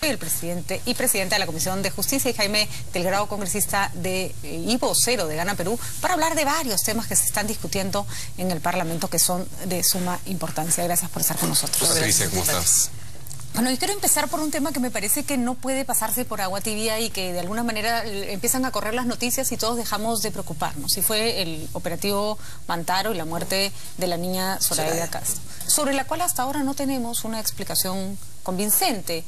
El presidente y presidenta de la Comisión de Justicia, y Jaime Delgado, congresista y vocero de Gana Perú, para hablar de varios temas que se están discutiendo en el Parlamento que son de suma importancia. Gracias por estar con nosotros. Patricia, ¿cómo estás? Bueno, yo quiero empezar por un tema que me parece que no puede pasarse por agua tibia y que de alguna manera empiezan a correr las noticias y todos dejamos de preocuparnos. Y fue el operativo Mantaro y la muerte de la niña Zoraida Castro, sobre la cual hasta ahora no tenemos una explicación convincente,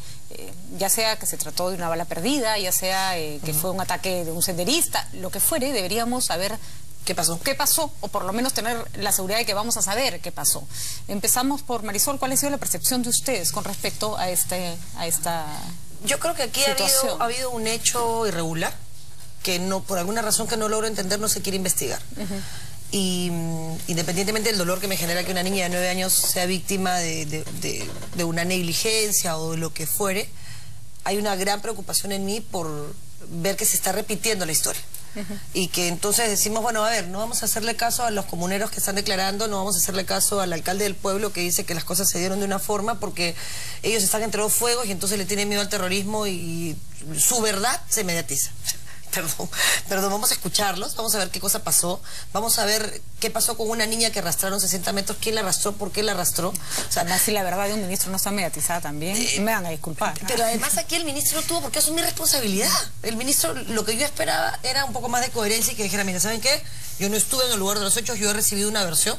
ya sea que se trató de una bala perdida, ya sea que fue un ataque de un senderista, lo que fuere, deberíamos saber ¿qué pasó? O por lo menos tener la seguridad de que vamos a saber qué pasó. Empezamos por Marisol. ¿Cuál ha sido la percepción de ustedes con respecto a esta Yo creo que aquí ha habido un hecho irregular que no, por alguna razón que no logro entender, no se quiere investigar. Y independientemente del dolor que me genera que una niña de 9 años sea víctima de una negligencia o de lo que fuere, hay una gran preocupación en mí por ver que se está repitiendo la historia. Y que entonces decimos, bueno, a ver, no vamos a hacerle caso a los comuneros que están declarando, no vamos a hacerle caso al alcalde del pueblo que dice que las cosas se dieron de una forma porque ellos están entre dos fuegos y entonces le tienen miedo al terrorismo y su verdad se mediatiza. Perdón, vamos a escucharlos, vamos a ver qué cosa pasó, vamos a ver qué pasó con una niña que arrastraron 60 metros, quién la arrastró, por qué la arrastró. O sea, además, si la verdad de un ministro no está mediatizada también, me van a disculpar. Pero además aquí el ministro tuvo por qué asumir responsabilidad. El ministro, lo que yo esperaba era un poco más de coherencia y que dijera, mira, ¿saben qué? Yo no estuve en el lugar de los hechos, yo he recibido una versión,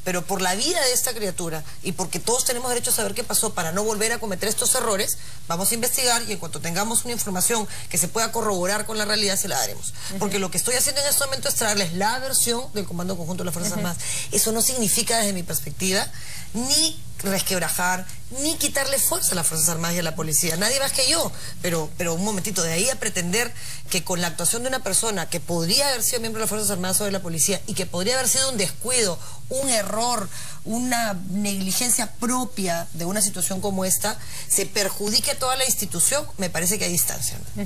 pero por la vida de esta criatura y porque todos tenemos derecho a saber qué pasó para no volver a cometer estos errores, vamos a investigar y en cuanto tengamos una información que se pueda corroborar con la realidad, se la daremos. Porque lo que estoy haciendo en este momento es traerles la versión del Comando Conjunto de las Fuerzas Armadas. Eso no significa, desde mi perspectiva, ni resquebrajar, ni quitarle fuerza a las Fuerzas Armadas y a la policía. Nadie más que yo. Pero un momentito, de ahí a pretender que con la actuación de una persona que podría haber sido miembro de las Fuerzas Armadas o de la policía y que podría haber sido un descuido, un error, una negligencia propia de una situación como esta, se perjudique a toda la institución, me parece que hay distancia, ¿no?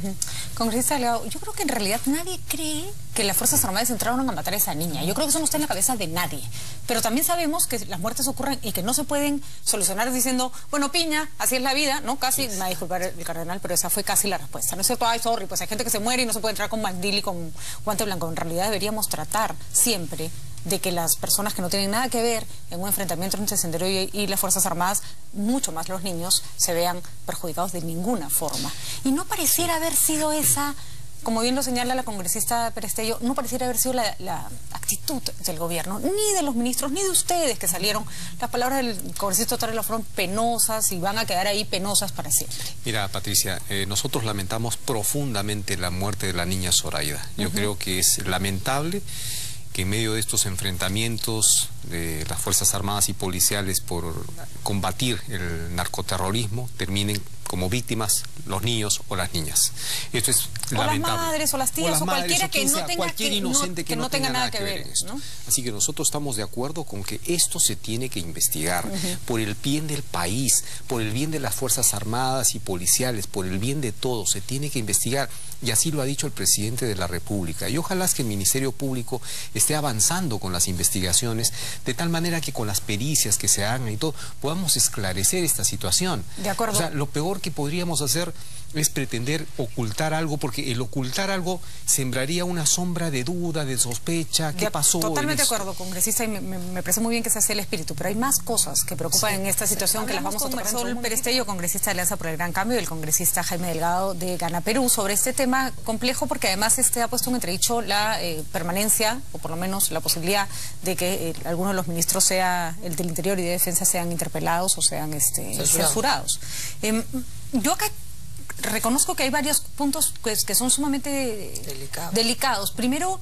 Congresista Delgado, yo creo que en realidad nadie cree que las Fuerzas Armadas entraron a matar a esa niña. Yo creo que eso no está en la cabeza de nadie. Pero también sabemos que las muertes ocurren y que no se pueden solucionar diciendo, bueno, piña, así es la vida, ¿no? Casi, me va a disculpar el cardenal, pero esa fue casi la respuesta. No es cierto, ay, sorry, pues hay gente que se muere y no se puede entrar con mandil y con guante blanco. En realidad deberíamos tratar siempre de que las personas que no tienen nada que ver en un enfrentamiento entre Sendero y las Fuerzas Armadas, mucho más los niños, se vean perjudicados de ninguna forma. Y no pareciera haber sido esa, como bien lo señala la congresista Perestello, no pareciera haber sido la actitud del gobierno, ni de los ministros, ni de ustedes que salieron. Las palabras del congresista Torres fueron penosas y van a quedar ahí penosas para siempre. Mira, Patricia, nosotros lamentamos profundamente la muerte de la niña Zoraida. Yo creo que es lamentable que en medio de estos enfrentamientos de las Fuerzas Armadas y policiales por combatir el narcoterrorismo terminen como víctimas los niños o las niñas. Esto es lamentable. O las madres o las tías o cualquiera que no tenga cualquier inocente que no tenga nada que ver en esto. ¿No? Así que nosotros estamos de acuerdo con que esto se tiene que investigar por el bien del país, por el bien de las Fuerzas Armadas y policiales, por el bien de todos. Se tiene que investigar y así lo ha dicho el presidente de la República. Y ojalá es que el Ministerio Público esté avanzando con las investigaciones de tal manera que con las pericias que se hagan y todo podamos esclarecer esta situación. De acuerdo. O sea, lo peor que podríamos hacer es pretender ocultar algo, porque el ocultar algo sembraría una sombra de duda, de sospecha. ¿Qué pasó? Totalmente de acuerdo, congresista, y me parece muy bien que se hace el espíritu, pero hay más cosas que preocupan en esta situación que las vamos a tocar. Marisol Perestello, congresista de Alianza por el Gran Cambio, y el congresista Jaime Delgado de Gana Perú, sobre este tema complejo, porque además ha puesto en entredicho la permanencia, o por lo menos la posibilidad de que algunos de los ministros, sea el del Interior y de Defensa, sean interpelados o sean censurados. Yo acá reconozco que hay varios puntos que son sumamente delicados. Primero,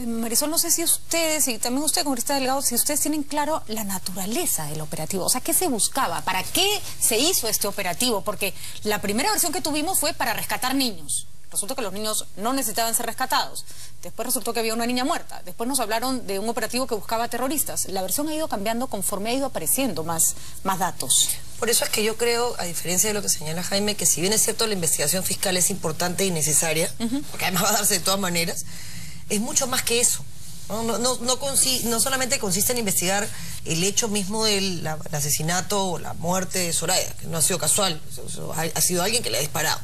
Marisol, no sé si ustedes, y también usted, congresista Delgado, si ustedes tienen claro la naturaleza del operativo. O sea, ¿qué se buscaba? ¿Para qué se hizo este operativo? Porque la primera versión que tuvimos fue para rescatar niños. Resulta que los niños no necesitaban ser rescatados. Después resultó que había una niña muerta. Después nos hablaron de un operativo que buscaba terroristas. La versión ha ido cambiando conforme ha ido apareciendo más datos. Por eso es que yo creo, a diferencia de lo que señala Jaime, que si bien es cierto la investigación fiscal es importante y necesaria, porque además va a darse de todas maneras, es mucho más que eso. No solamente consiste en investigar el hecho mismo del asesinato o la muerte de Zoraida, que no ha sido casual, ha sido alguien que le ha disparado,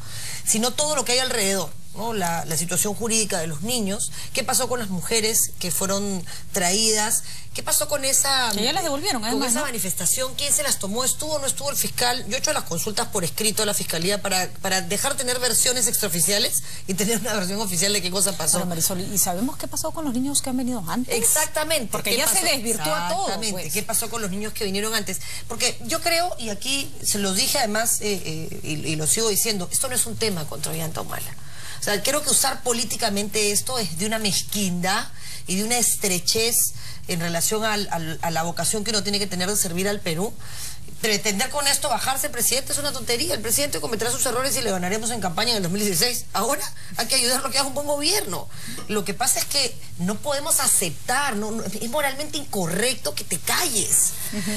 sino todo lo que hay alrededor, ¿no? La situación jurídica de los niños, qué pasó con las mujeres que fueron traídas, qué pasó con esa... Que ya las devolvieron, además, con esa ¿no? manifestación, quién se las tomó, estuvo o no estuvo el fiscal. Yo he hecho las consultas por escrito a la fiscalía para dejar tener versiones extraoficiales y tener una versión oficial de qué cosa pasó. Bueno, Marisol, ¿y sabemos qué pasó con los niños que han venido antes? Exactamente. Porque ya se desvirtúa todo. Exactamente. ¿Qué pasó con los niños que vinieron antes? Porque yo creo, y aquí se los dije además, y lo sigo diciendo, esto no es un tema contra Ollanta Humala. O sea, creo que usar políticamente esto es de una mezquindad y de una estrechez en relación a la vocación que uno tiene que tener de servir al Perú. Pretender con esto bajarse el presidente es una tontería. El presidente cometerá sus errores y le ganaremos en campaña en el 2016. Ahora hay que ayudarlo a que haga un buen gobierno. Lo que pasa es que no podemos aceptar, es moralmente incorrecto que te calles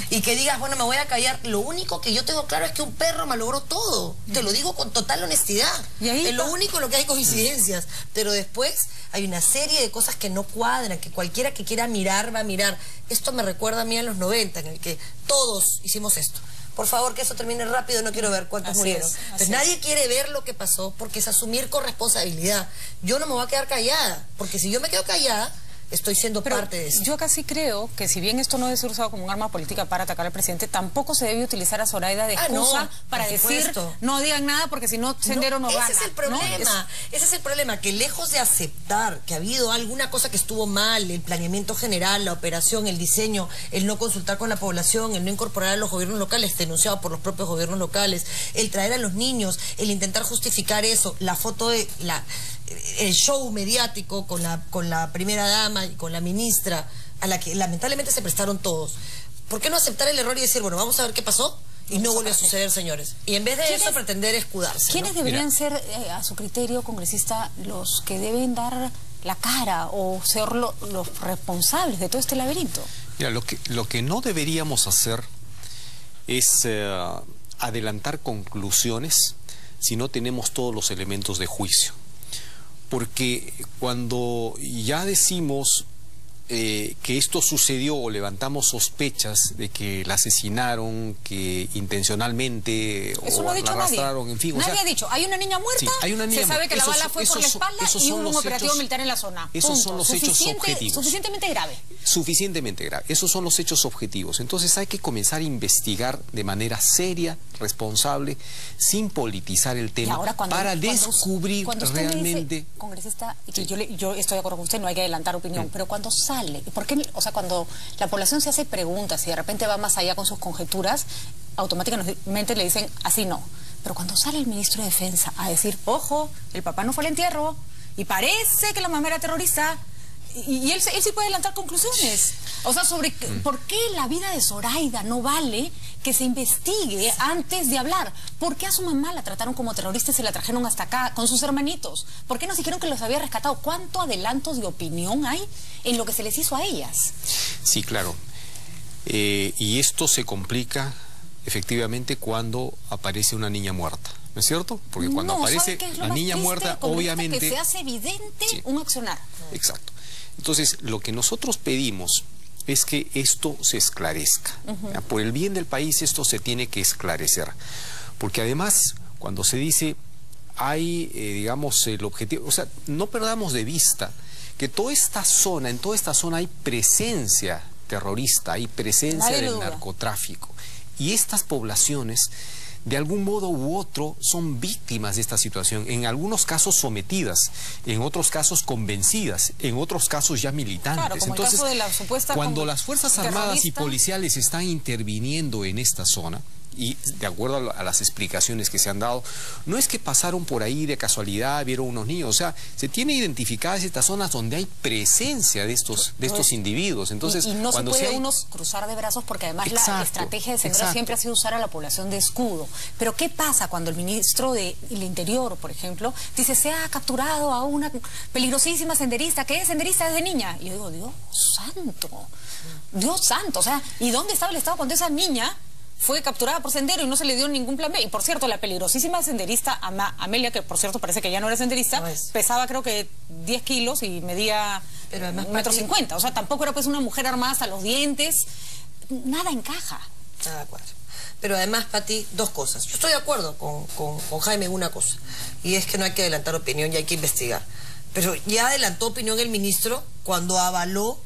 y que digas, bueno, me voy a callar. Lo único que yo tengo claro es que un perro malogró todo. Te lo digo con total honestidad. ¿Y ahí es lo único en lo que hay coincidencias. Pero después hay una serie de cosas que no cuadran, que cualquiera que quiera mirar va a mirar. Esto me recuerda a mí en los 90, en el que todos hicimos esto. Por favor, que eso termine rápido, no quiero ver cuántos murieron. Pues nadie quiere ver lo que pasó porque es asumir corresponsabilidad. Yo no me voy a quedar callada, porque si yo me quedo callada, estoy siendo parte de eso. Yo casi creo que si bien esto no debe ser usado como un arma política para atacar al presidente, tampoco se debe utilizar a Zoraida de excusa para decir no digan nada porque si no Sendero no gana. Ese es el problema, ese es el problema, que lejos de aceptar que ha habido alguna cosa que estuvo mal, el planeamiento general, la operación, el diseño, el no consultar con la población, el no incorporar a los gobiernos locales, denunciado por los propios gobiernos locales, el traer a los niños, el intentar justificar eso, la foto de el show mediático con la primera dama y con la ministra, a la que lamentablemente se prestaron todos. ¿Por qué no aceptar el error y decir, bueno, vamos a ver qué pasó y no vuelve a suceder, señores? Y en vez de eso pretender escudarse. ¿Quiénes deberían ser, a su criterio, congresista, los que deben dar la cara o ser los responsables de todo este laberinto? Mira, lo que no deberíamos hacer es adelantar conclusiones si no tenemos todos los elementos de juicio. Porque cuando ya decimos que esto sucedió o levantamos sospechas de que la asesinaron, que intencionalmente eso o no la arrastraron, nadie. en fin. Nadie ha dicho, hay una niña muerta, sí, hay una niña se sabe que la bala fue por la espalda y hubo un operativo militar en la zona. Esos son los hechos objetivos. Suficientemente grave. Suficientemente grave. Esos son los hechos objetivos. Entonces hay que comenzar a investigar de manera seria, responsable, sin politizar el tema, para descubrir realmente... Dice, congresista, que yo estoy de acuerdo con usted, no hay que adelantar opinión, pero cuando sale, ¿por qué? O sea, cuando la población se hace preguntas y de repente va más allá con sus conjeturas, automáticamente le dicen así no. Pero cuando sale el ministro de Defensa a decir, ojo, el papá no fue al entierro y parece que la mamá era terrorista, y él sí puede adelantar conclusiones. O sea, sobre por qué la vida de Zoraida no vale que se investigue antes de hablar. ¿Por qué a su mamá la trataron como terrorista y se la trajeron hasta acá con sus hermanitos? ¿Por qué nos dijeron que los había rescatado? ¿Cuánto adelantos de opinión hay en lo que se les hizo a ellas? Sí, claro. Y esto se complica efectivamente cuando aparece una niña muerta. ¿No es cierto? Porque cuando aparece la niña muerta, obviamente... que se hace evidente un accionar. Exacto. Entonces, lo que nosotros pedimos es que esto se esclarezca. Por el bien del país esto se tiene que esclarecer. Porque además, cuando se dice, hay, digamos, el objetivo... O sea, no perdamos de vista que en toda esta zona hay presencia terrorista, hay presencia del narcotráfico. Y estas poblaciones, de algún modo u otro, son víctimas de esta situación, en algunos casos sometidas, en otros casos convencidas, en otros casos ya militantes. Claro, como entonces, el caso de la supuesta cuando las Fuerzas Armadas y policiales están interviniendo en esta zona, y de acuerdo a las explicaciones que se han dado, no es que pasaron por ahí de casualidad, vieron unos niños, o sea, se tiene identificadas estas zonas donde hay presencia de estos individuos. Entonces, y no cuando se puede uno cruzar de brazos, porque además la estrategia de Sendero siempre ha sido usar a la población de escudo. Pero ¿qué pasa cuando el ministro del Interior, por ejemplo, dice, se ha capturado a una peligrosísima senderista, que es senderista desde niña? Y yo digo, Dios santo, o sea, ¿y dónde estaba el Estado cuando esa niña fue capturada por Sendero y no se le dio ningún plan B? Y por cierto, la peligrosísima senderista Amelia, que por cierto parece que ya no era senderista, pesaba creo que 10 kilos y medía Pero además, 1,50 m. O sea, tampoco era pues una mujer armada hasta los dientes. Nada encaja. Nada de acuerdo. Pero además, Pati, dos cosas. Yo estoy de acuerdo con Jaime en una cosa, y es que no hay que adelantar opinión y hay que investigar. Pero ya adelantó opinión el ministro cuando avaló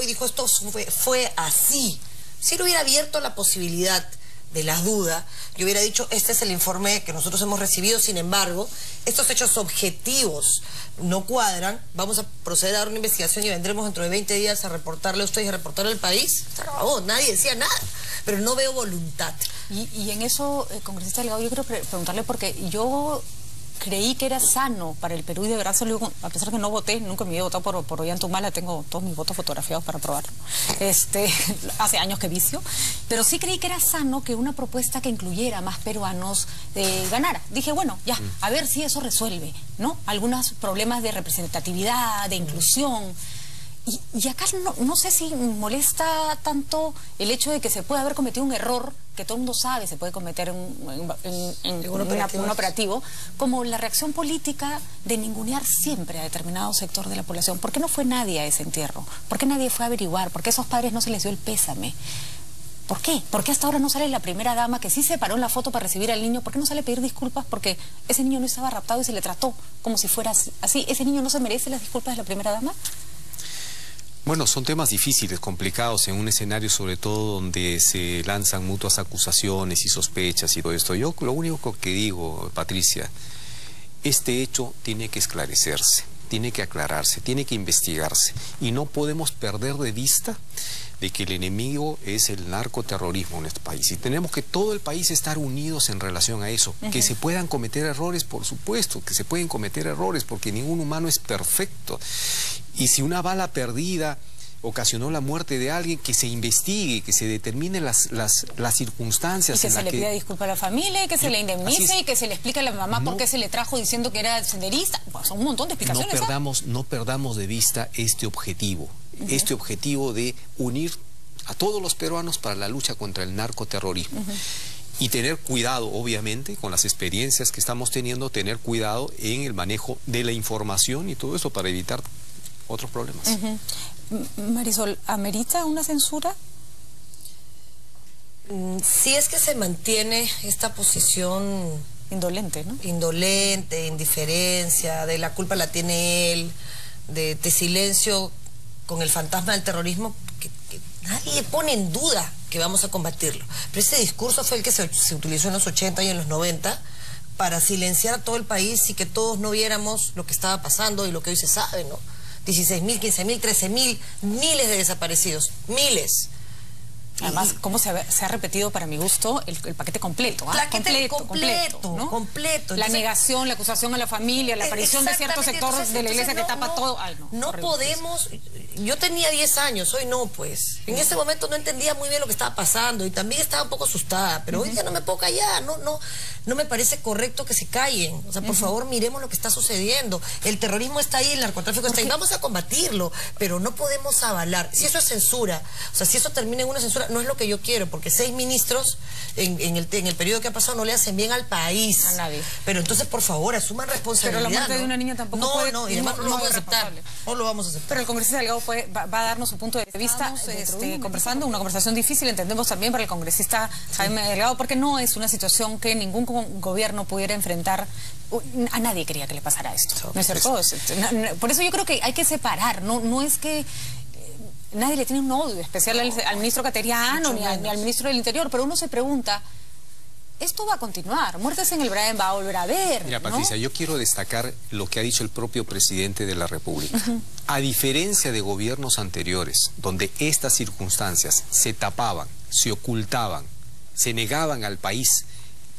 y dijo esto fue así. Si le hubiera abierto la posibilidad de la duda, yo hubiera dicho, este es el informe que nosotros hemos recibido, sin embargo, estos hechos objetivos no cuadran, vamos a proceder a dar una investigación y vendremos dentro de 20 días a reportarle a ustedes y a reportarle al país. Nadie decía nada, pero no veo voluntad. Y en eso, congresista Delgado, yo quiero preguntarle, porque yo creí que era sano para el Perú, y de verdad se lo digo, a pesar que no voté, nunca me había votado por Ollantumala, tengo todos mis votos fotografiados para probarlo. Hace años que vicio, pero sí creí que era sano que una propuesta que incluyera más peruanos ganara. Dije, bueno, ya, a ver si eso resuelve, ¿no? Algunos problemas de representatividad, de inclusión. Y acá no sé si molesta tanto el hecho de que se puede haber cometido un error, que todo el mundo sabe se puede cometer en un operativo, como la reacción política de ningunear siempre a determinado sector de la población. ¿Por qué no fue nadie a ese entierro? ¿Por qué nadie fue a averiguar? ¿Por qué a esos padres no se les dio el pésame? ¿Por qué? ¿Por qué hasta ahora no sale la primera dama que sí se paró en la foto para recibir al niño? ¿Por qué no sale a pedir disculpas? Porque ese niño no estaba raptado y se le trató como si fuera así. ¿Ese niño no se merece las disculpas de la primera dama? Bueno, son temas difíciles, complicados, en un escenario sobre todo donde se lanzan mutuas acusaciones y sospechas y todo esto. Yo lo único que digo, Patricia, este hecho tiene que esclarecerse, tiene que aclararse, tiene que investigarse, y no podemos perder de vista de que el enemigo es el narcoterrorismo en este país, y tenemos que todo el país estar unidos en relación a eso. Que se puedan cometer errores, por supuesto, que se pueden cometer errores, porque ningún humano es perfecto, y si una bala perdida ocasionó la muerte de alguien, que se investigue, que se determinen las circunstancias. Y que se le pida disculpa a la familia, y que se le indemnice, y que se le explique a la mamá por qué se le trajo diciendo que era senderista. Pues son un montón de explicaciones. No perdamos de vista este objetivo, de unir a todos los peruanos para la lucha contra el narcoterrorismo. Y tener cuidado, obviamente, con las experiencias que estamos teniendo, tener cuidado en el manejo de la información y todo eso para evitar otros problemas. Marisol, ¿amerita una censura? Si es que se mantiene esta posición indolente, ¿no? Indolente, indiferencia, de la culpa la tiene él, de silencio con el fantasma del terrorismo, que nadie pone en duda que vamos a combatirlo. Pero ese discurso fue el que se utilizó en los 80 y en los 90 para silenciar a todo el país y que todos no viéramos lo que estaba pasando y lo que hoy se sabe, ¿no? 16.000, 15.000, 13.000, miles de desaparecidos, miles. Además, cómo se ha repetido, para mi gusto, el paquete completo. Completo, ¿no? Completo. La negación, la acusación a la familia, la aparición de ciertos sectores de la iglesia que tapa todo. Ay, no podemos. Yo tenía 10 años, hoy no, pues. En ese momento no entendía muy bien lo que estaba pasando y también estaba un poco asustada, pero hoy ya no me puedo callar, no me parece correcto que se callen. O sea, por favor, miremos lo que está sucediendo. El terrorismo está ahí, el narcotráfico está ahí, vamos a combatirlo, pero no podemos avalar. Si eso es censura, o sea, si eso termina en una censura, no es lo que yo quiero, porque 6 ministros en el periodo que ha pasado no le hacen bien al país. A nadie. Pero entonces, por favor, asuman responsabilidad. Pero la muerte de una niña tampoco puede... No, y además no lo vamos a aceptar. No lo vamos a aceptar. Pero el congresista Delgado va a darnos su punto de vista, conversando, una conversación difícil, entendemos también para el congresista Jaime Delgado, porque no es una situación que ningún gobierno pudiera enfrentar. A nadie quería que le pasara esto, ¿no es cierto? Por eso yo creo que hay que separar, no es que... Nadie le tiene un odio especial al ministro Cateriano ni al ministro del Interior, pero uno se pregunta, esto va a continuar, muertes en el Braen va a volver a haber. Mira, Patricia, yo quiero destacar lo que ha dicho el propio presidente de la República. A diferencia de gobiernos anteriores, donde estas circunstancias se tapaban, se ocultaban, se negaban al país,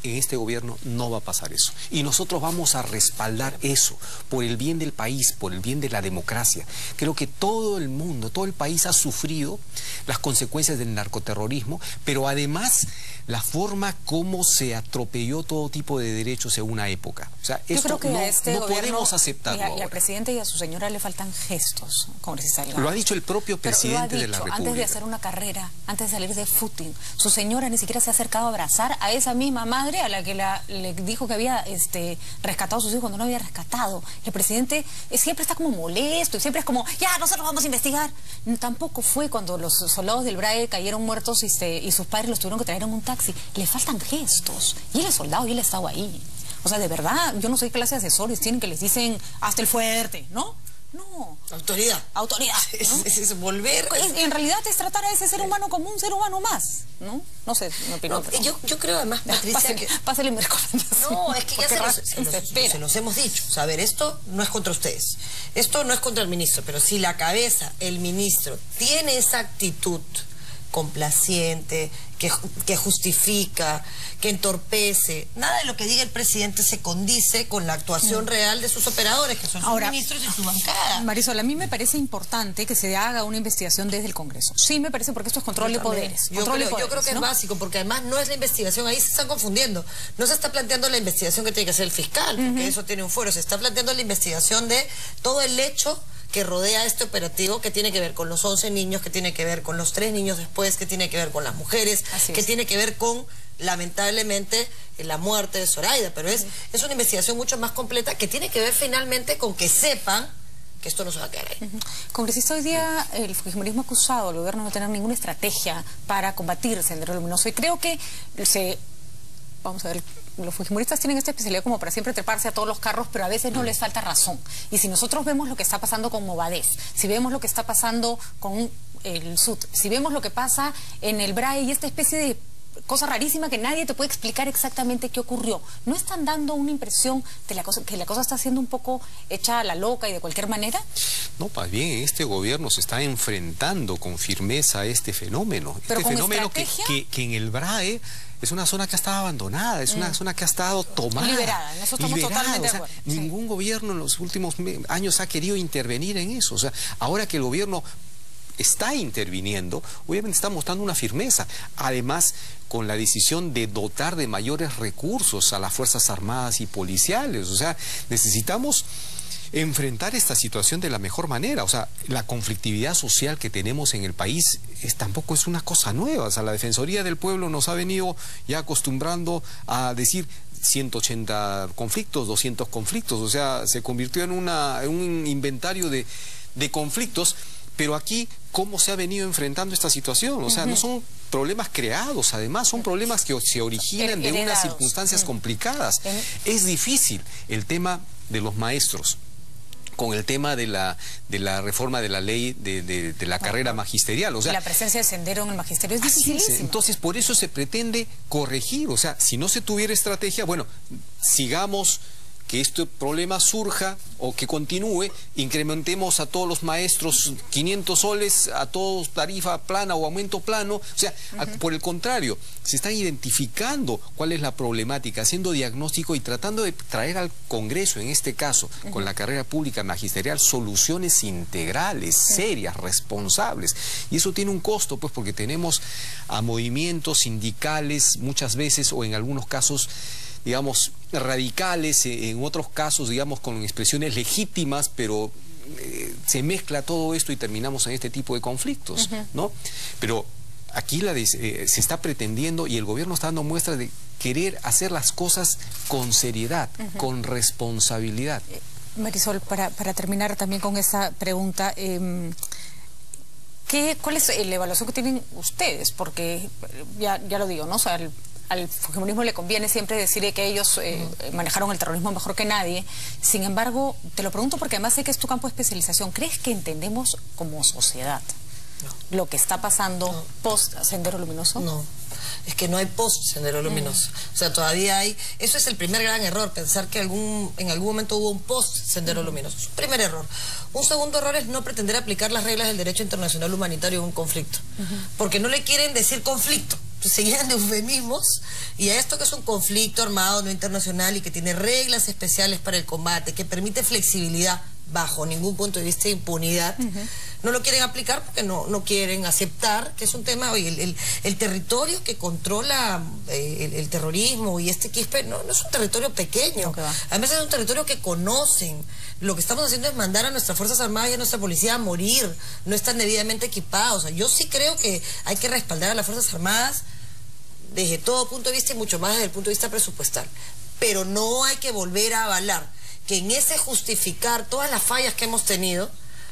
en este gobierno no va a pasar eso. Y nosotros vamos a respaldar eso, por el bien del país, por el bien de la democracia. Creo que todo el mundo, todo el país ha sufrido las consecuencias del narcoterrorismo, pero además la forma como se atropelló todo tipo de derechos en una época. O sea, yo esto creo que no, a este no gobierno, podemos aceptarlo. y al presidente y a su señora le faltan gestos, congresista Delgado. Lo ha dicho el propio presidente de la República. Antes de hacer una carrera, antes de salir de footing, su señora ni siquiera se ha acercado a abrazar a esa misma madre a la que le dijo que había rescatado a sus hijos cuando no había rescatado. El presidente siempre está como molesto y siempre es como, ya, nosotros vamos a investigar. Tampoco fue cuando los soldados del BRAE cayeron muertos y sus padres los tuvieron que traer en un taxi. Le faltan gestos. Y él es soldado y él ha estado ahí. O sea, de verdad, yo no sé qué clase de asesores tienen que les dicen, hazte el fuerte, ¿no? No. Autoridad. Autoridad, ¿no? Es volver... En realidad es tratar a ese ser humano como un ser humano más, ¿no? No sé, mi opinión. No, yo creo además, Patricia, pásale mi recomendación. No, es que ya se los hemos dicho. O sea, a ver, esto no es contra ustedes. Esto no es contra el ministro, pero si la cabeza, el ministro, tiene esa actitud complaciente, que justifica, que entorpece, nada de lo que diga el presidente se condice con la actuación real de sus operadores, que son sus ministros y su bancada. Marisol, a mí me parece importante que se haga una investigación desde el Congreso. Sí me parece, porque esto es control de poderes. Yo creo que es básico, porque además no es la investigación, ahí se están confundiendo. No se está planteando la investigación que tiene que hacer el fiscal, porque eso tiene un fuero. Se está planteando la investigación de todo el hecho que rodea este operativo, que tiene que ver con los 11 niños, que tiene que ver con los 3 niños después, que tiene que ver con las mujeres, que tiene que ver con, lamentablemente, la muerte de Zoraida. Pero es una investigación mucho más completa que tiene que ver finalmente con que sepan que esto no se va a quedar ahí. Congresista, hoy día el fujimorismo ha acusado al gobierno de no tener ninguna estrategia para combatir Sendero Luminoso, y creo que vamos a ver, los fujimoristas tienen esta especialidad como para siempre treparse a todos los carros, pero a veces no les falta razón. Y si nosotros vemos lo que está pasando con Movadef, si vemos lo que está pasando con el SUT, si vemos lo que pasa en el BRAE y esta especie de cosa rarísima que nadie te puede explicar exactamente qué ocurrió, ¿no están dando una impresión de que la cosa está siendo un poco hecha a la loca y de cualquier manera? No, más bien este gobierno se está enfrentando con firmeza a este fenómeno. Pero este fenómeno que en el BRAE es una zona que ha estado abandonada, es una zona que ha estado tomada. Liberada, en eso estamos totalmente de acuerdo. Ningún gobierno en los últimos años ha querido intervenir en eso. O sea, ahora que el gobierno está interviniendo, obviamente está mostrando una firmeza. Además, con la decisión de dotar de mayores recursos a las Fuerzas Armadas y policiales. O sea, necesitamos enfrentar esta situación de la mejor manera. O sea, la conflictividad social que tenemos en el país tampoco es una cosa nueva. O sea, la Defensoría del Pueblo nos ha venido ya acostumbrando a decir 180 conflictos, 200 conflictos. O sea, se convirtió en un inventario de conflictos. Pero aquí, ¿cómo se ha venido enfrentando esta situación? O sea, no son problemas creados, además son problemas que se originan de unas circunstancias complicadas. Es difícil el tema de los maestros, con el tema de la reforma de la ley de la carrera magisterial. O sea, la presencia de Sendero en el magisterio es dificilísima. Entonces, por eso se pretende corregir. O sea, si no se tuviera estrategia, bueno, sigamos que este problema surja o que continúe, incrementemos a todos los maestros 500 soles, a todos tarifa plana o aumento plano. O sea, por el contrario, se está identificando cuál es la problemática, haciendo diagnóstico y tratando de traer al Congreso, en este caso, con la carrera pública magisterial, soluciones integrales, serias, responsables. Y eso tiene un costo, pues, porque tenemos a movimientos sindicales muchas veces, o en algunos casos, digamos, radicales, en otros casos, digamos, con expresiones legítimas, pero se mezcla todo esto y terminamos en este tipo de conflictos, ¿no? Pero aquí se está pretendiendo, y el gobierno está dando muestras de querer hacer las cosas con seriedad, con responsabilidad. Marisol, para terminar también con esa pregunta, ¿cuál es la evaluación que tienen ustedes? Porque ya lo digo, ¿no? O sea, al fujimorismo le conviene siempre decir que ellos manejaron el terrorismo mejor que nadie. Sin embargo, te lo pregunto porque además sé que es tu campo de especialización. ¿Crees que entendemos como sociedad lo que está pasando post Sendero Luminoso? No, es que no hay post Sendero Luminoso. O sea, todavía hay... Eso es el primer gran error, pensar que en algún momento hubo un post Sendero Luminoso. Es un primer error. Un segundo error es no pretender aplicar las reglas del derecho internacional humanitario en un conflicto. Porque no le quieren decir conflicto. Se llenan de eufemismos, y a esto que es un conflicto armado no internacional y que tiene reglas especiales para el combate, que permite flexibilidad bajo ningún punto de vista de impunidad, no lo quieren aplicar porque no quieren aceptar que es un tema, oye, el territorio que controla el terrorismo y este quispe no es un territorio pequeño, además es un territorio que conocen. Lo que estamos haciendo es mandar a nuestras Fuerzas Armadas y a nuestra policía a morir, no están debidamente equipados. O sea, yo sí creo que hay que respaldar a las Fuerzas Armadas desde todo punto de vista y mucho más desde el punto de vista presupuestal. Pero no hay que volver a avalar que en ese justificar todas las fallas que hemos tenido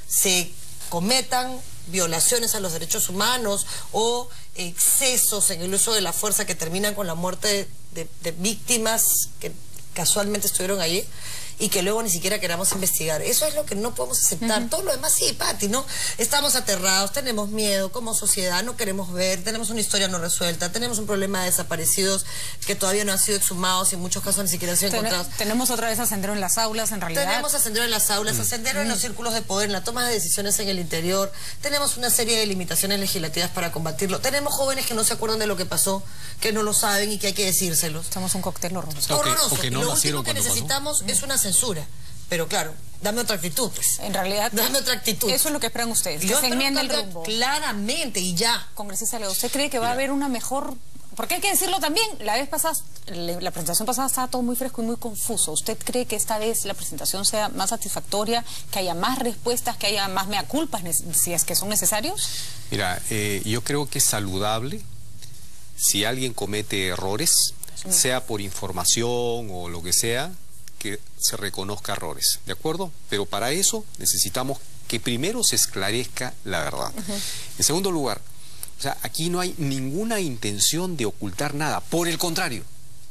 se cometan violaciones a los derechos humanos o excesos en el uso de la fuerza que terminan con la muerte de víctimas que casualmente estuvieron allí y que luego ni siquiera queramos investigar. Eso es lo que no podemos aceptar. Todo lo demás sí, Pati, ¿no? Estamos aterrados, tenemos miedo como sociedad, no queremos ver, tenemos una historia no resuelta, tenemos un problema de desaparecidos que todavía no han sido exhumados y en muchos casos ni siquiera han sido encontrados. Tenemos otra vez a Sendero en las aulas, en realidad. Tenemos a Sendero en las aulas, a Sendero en los círculos de poder, en la toma de decisiones en el interior. Tenemos una serie de limitaciones legislativas para combatirlo. Tenemos jóvenes que no se acuerdan de lo que pasó, que no lo saben y que hay que decírselos. Somos un cóctel horroroso. Horroroso. Y lo último que necesitamos es una censura. Pero claro, dame otra actitud, pues. En realidad, dame otra actitud. Eso es lo que esperan ustedes, que se enmiende el rumbo. Claramente, y ya. Congresista Leo, ¿usted cree que va a haber una mejor...? Porque hay que decirlo también, la vez pasada, la presentación pasada estaba todo muy fresco y muy confuso. ¿Usted cree que esta vez la presentación sea más satisfactoria, que haya más respuestas, que haya más mea culpas, si es que son necesarios? Mira, yo creo que es saludable si alguien comete errores, sea por información o lo que sea, que se reconozca errores, ¿de acuerdo? Pero para eso necesitamos que primero se esclarezca la verdad. En segundo lugar, o sea, aquí no hay ninguna intención de ocultar nada, por el contrario,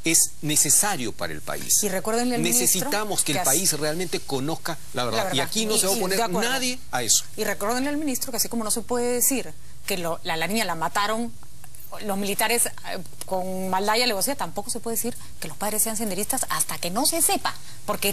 es necesario para el país. Y recuérdenle al necesitamos que el país realmente conozca la verdad. Y aquí no se va a oponer nadie a eso. Y recuérdenle al ministro que así como no se puede decir que la niña la mataron los militares con maldad y alevosía, tampoco se puede decir que los padres sean senderistas hasta que no se sepa, porque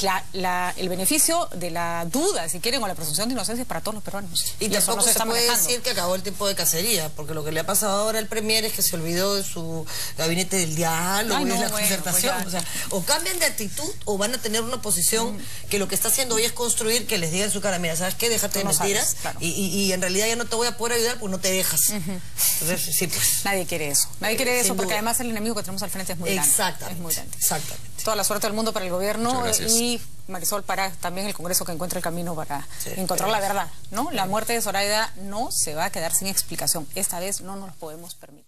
el beneficio de la duda, si quieren, o la presunción de inocencia es para todos los peruanos. Y tampoco se puede decir que acabó el tiempo de cacería, porque lo que le ha pasado ahora al premier es que se olvidó de su gabinete del diálogo y de la concertación. Pues o sea, o cambian de actitud o van a tener una oposición que lo que está haciendo hoy es construir, que les diga en su cara, mira, ¿sabes qué? Déjate de mentiras, y en realidad ya no te voy a poder ayudar porque no te dejas. Entonces, sí, pues. Nadie quiere eso. Nadie quiere eso porque además el enemigo que tenemos al frente es muy grande. Exactamente. Es muy grande. Exactamente. Toda la suerte del mundo para el gobierno y Marisol para también el Congreso que encuentre el camino para encontrar la verdad, ¿no? La muerte de Zoraida no se va a quedar sin explicación. Esta vez no nos lo podemos permitir.